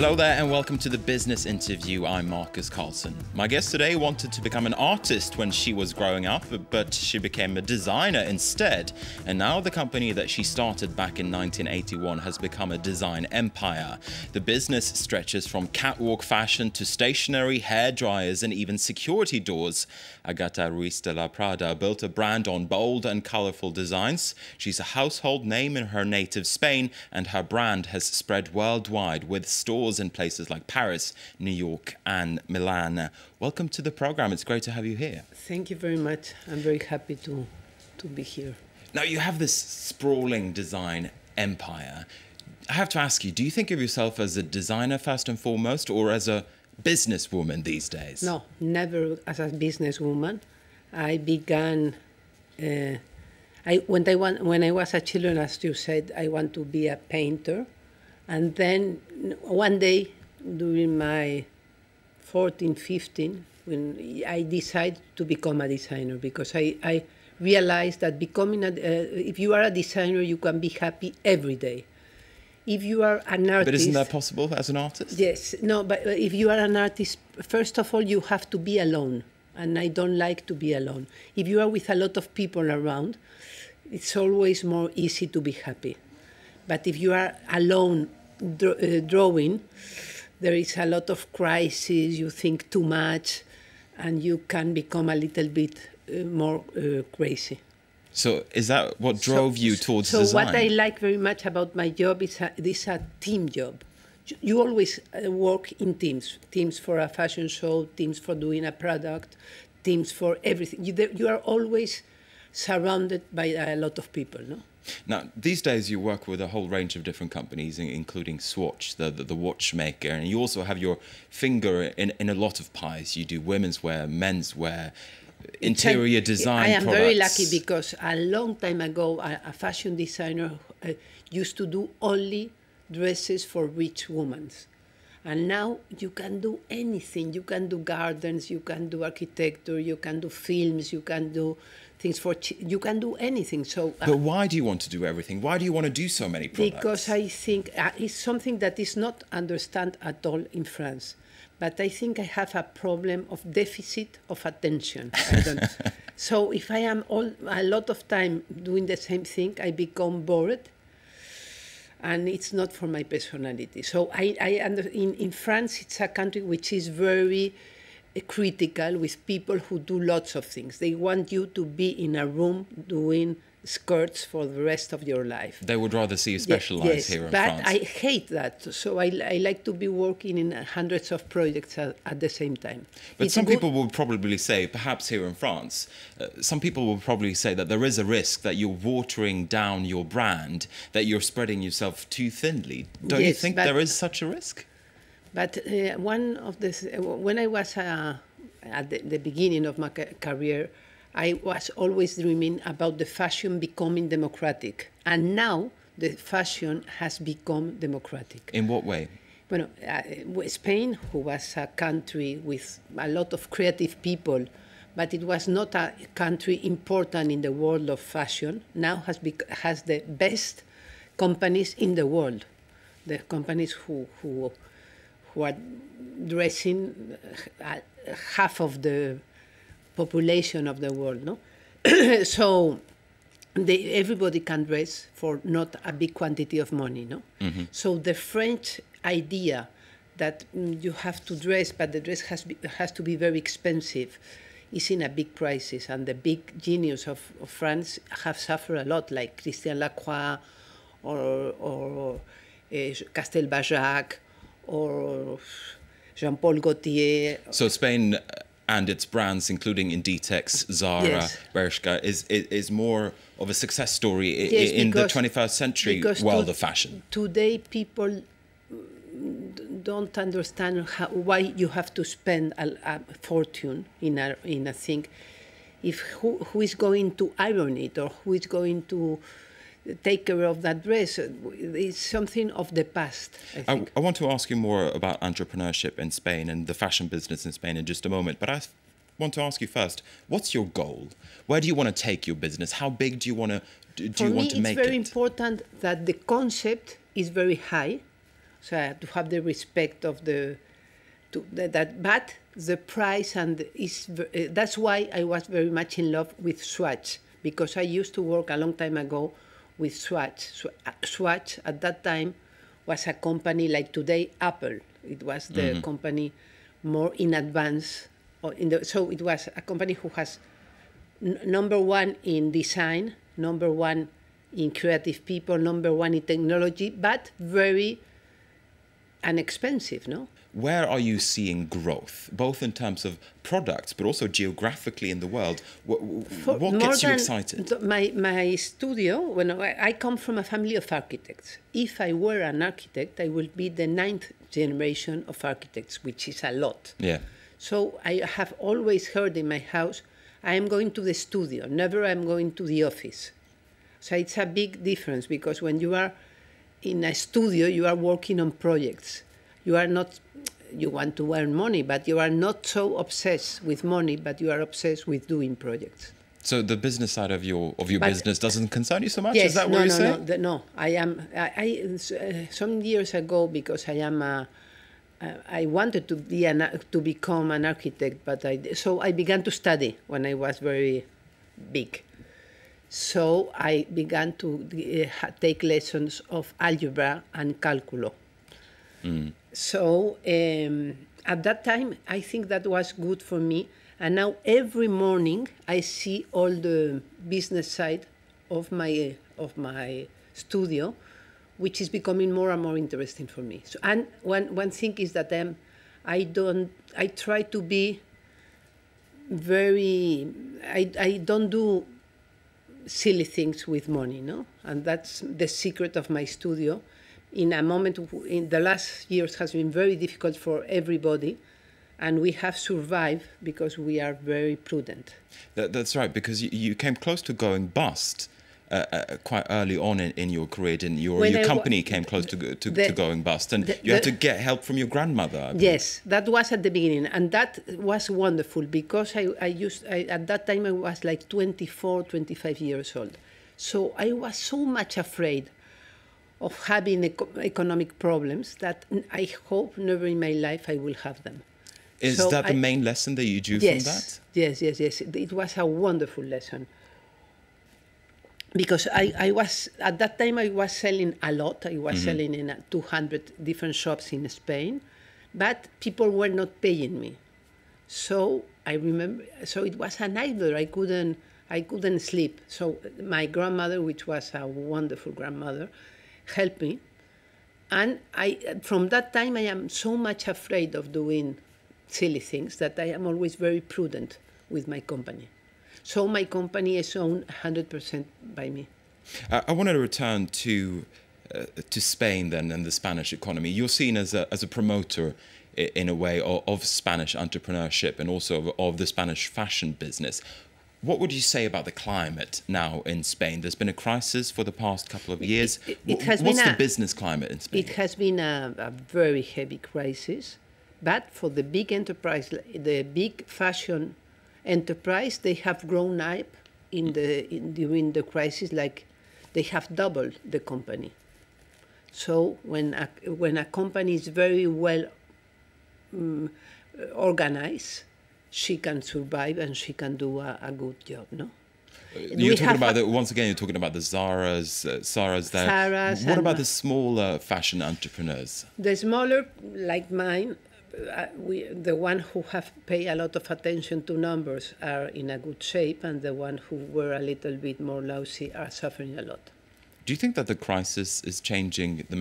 Hello there and welcome to the business interview. I'm Markus Karlsson. My guest today wanted to become an artist when she was growing up, but she became a designer instead. And now the company that she started back in 1981 has become a design empire. The business stretches from catwalk fashion to stationery, hair dryers and even security doors. Agata Ruiz de la Prada built a brand on bold and colorful designs. She's a household name in her native Spain and her brand has spread worldwide with stores in places like Paris, New York and Milan. Welcome to the program. It's great to have you here. Thank you very much. I'm very happy to be here. Now, you have this sprawling design empire. I have to ask you, do you think of yourself as a designer first and foremost or as a businesswoman these days? No, never as a businesswoman. I began, when I was a child, as you said, I want to be a painter. And then one day during my 14, 15, when I decided to become a designer, because I realized that if you are a designer, you can be happy every day. If you are an artist... But isn't that possible as an artist? Yes. No, but if you are an artist, first of all, you have to be alone. And I don't like to be alone. If you are with a lot of people around, it's always more easy to be happy. But if you are alone drawing, there is a lot of crisis, you think too much, and you can become a little bit more crazy. So is that what drove you towards design? So what I like very much about my job is this a team job. You always work in teams. Teams for a fashion show, teams for doing a product, teams for everything. You are always surrounded by a lot of people, no? Now, these days you work with a whole range of different companies, including Swatch, the watchmaker, and you also have your finger in a lot of pies. You do women's wear, men's wear, interior design I am products. very lucky because a long time ago, a fashion designer used to do only dresses for rich women. And now you can do anything. You can do gardens, you can do architecture, you can do films, you can do things you can do anything. So, but why do you want to do everything? Why do you want to do so many products? Because I think it's something that is not understood at all in France. But I think I have a problem of deficit of attention. So if I am a lot of time doing the same thing, I become bored. And it's not for my personality. So in France, it's a country which is very critical with people who do lots of things. They want you to be in a room doing skirts for the rest of your life. They would rather see you specialize here in France. But I hate that. So I like to be working in hundreds of projects at the same time. But some people will probably say, perhaps here in France, some people will probably say that there is a risk that you're watering down your brand, that you're spreading yourself too thinly. Don't you think there is such a risk? But when I was at the beginning of my career, I was always dreaming about the fashion becoming democratic. And now the fashion has become democratic. In what way? Well, Spain, who was a country with a lot of creative people, but it was not a country important in the world of fashion, now has the best companies in the world. The companies who are dressing half of the population of the world, no? So everybody can dress for not a big quantity of money, no? Mm-hmm. So the French idea that you have to dress, but the dress has to be very expensive, is in a big crisis. And the big genius of France have suffered a lot, like Christian Lacroix or Castelbajac or Jean-Paul Gaultier. So Spain and its brands, including Inditex, Zara, yes, Bershka, is more of a success story in the 21st century world of fashion. Today, people don't understand why you have to spend a fortune in a thing. If who is going to iron it or who is going to take care of that dress? It's something of the past, I think. I want to ask you more about entrepreneurship in Spain and the fashion business in Spain in just a moment. But I want to ask you first, what's your goal? Where do you want to take your business? How big do you want to make it? For me, it's very important that the concept is very high So I have to have the respect of that. But the price that's why I was very much in love with Swatch, because I used to work a long time ago with Swatch. Swatch at that time was a company like today Apple. It was the company more in advance. So it was a company who has number one in design, number one in creative people, number one in technology, but very inexpensive, no? Where are you seeing growth, both in terms of products, but also geographically in the world? What gets you excited? My studio, when I come from a family of architects. If I were an architect, I would be the 9th generation of architects, which is a lot. Yeah. So I have always heard in my house, I am going to the studio, never I'm going to the office. So it's a big difference, because when you are in a studio, you are working on projects. You are not, you want to earn money, but you are not so obsessed with money, but you are obsessed with doing projects. So the business side of your business doesn't concern you so much? Yes, is that what you're saying? No. Some years ago, because I wanted to become an architect, but so I began to study when I was very big. So I began to take lessons of algebra and calculo. So at that time, I think that was good for me. And now every morning I see all the business side of my studio, which is becoming more and more interesting for me. So, and one thing is that I try to be I don't do silly things with money, no? And that's the secret of my studio. In a moment, in the last years has been very difficult for everybody, and we have survived because we are very prudent. That's right, because you came close to going bust quite early on in your career, didn't you? Or your company came close to going bust, and you had to get help from your grandmother. Yes, that was at the beginning, and that was wonderful, because at that time I was like 24, 25 years old. So I was so much afraid of having economic problems that I hope never in my life I will have them. Is that the main lesson that you drew from that? Yes. It was a wonderful lesson. Because I was, at that time I was selling a lot. I was selling in 200 different shops in Spain, but people were not paying me. So I remember, so it was a nightmare. I couldn't sleep. So my grandmother, which was a wonderful grandmother, helped me. And from that time, I am so much afraid of doing silly things that I am always very prudent with my company. So my company is owned 100% by me. I wanted to return to Spain then, and the Spanish economy. You're seen as a promoter in a way of Spanish entrepreneurship and also of the Spanish fashion business. What would you say about the climate now in Spain? There's been a crisis for the past couple of years. What's the business climate in Spain? It has been a very heavy crisis, but for the big enterprise, the big fashion enterprise, they have grown up during the crisis, like they have doubled the company. So when a company is very well organized, she can survive and she can do a good job, no? You're talking about once again. You're talking about the Zara's there. Zara's. What about the smaller fashion entrepreneurs? The smaller, like mine, the one who have paid a lot of attention to numbers are in a good shape, and the one who were a little bit more lousy are suffering a lot. Do you think that the crisis is changing the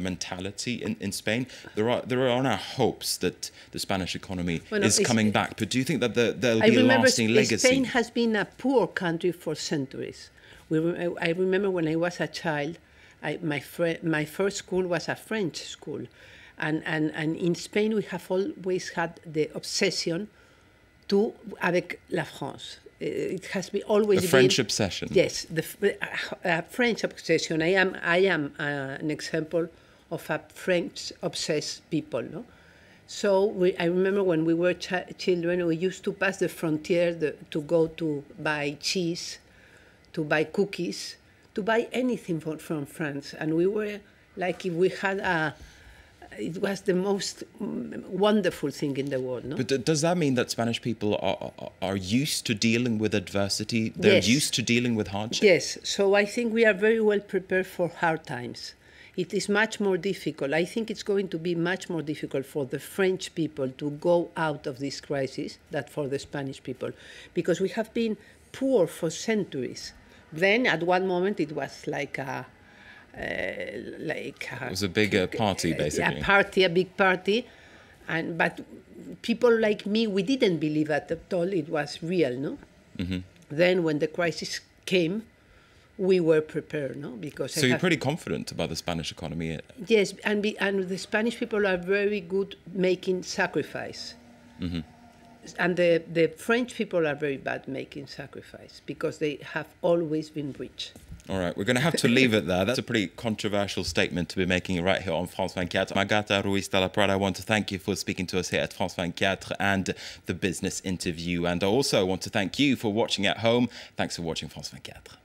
mentality in Spain? There are now hopes that the Spanish economy is coming back, but do you think that there'll be a lasting legacy? Spain has been a poor country for centuries. I remember when I was a child, my first school was a French school. And in Spain, we have always had the obsession to avec la France. It has always been a French obsession. Yes, the French obsession. I am an example of a French obsessed people. No? So I remember when we were children, we used to pass the frontier to go to buy cheese, to buy cookies, to buy anything from France, and we were like, if we had it was the most wonderful thing in the world. No? But does that mean that Spanish people are used to dealing with adversity? They're Yes. used to dealing with hardship? Yes, so I think we are very well prepared for hard times. It is much more difficult. I think it's going to be much more difficult for the French people to go out of this crisis than for the Spanish people, because we have been poor for centuries. Then at one moment it was like It was a big party, basically. A big party, but people like me, we didn't believe at all it was real, no? Mm-hmm. Then when the crisis came, we were prepared, no? Because so you're pretty confident about the Spanish economy? Yes, and the Spanish people are very good making sacrifice. Mm-hmm. And the French people are very bad making sacrifice because they have always been rich. All right, we're going to have to leave it there. That's a pretty controversial statement to be making right here on France 24. Margarita Ruiz de la Prada, I want to thank you for speaking to us here at France 24 and the business interview. And I also want to thank you for watching at home. Thanks for watching France 24.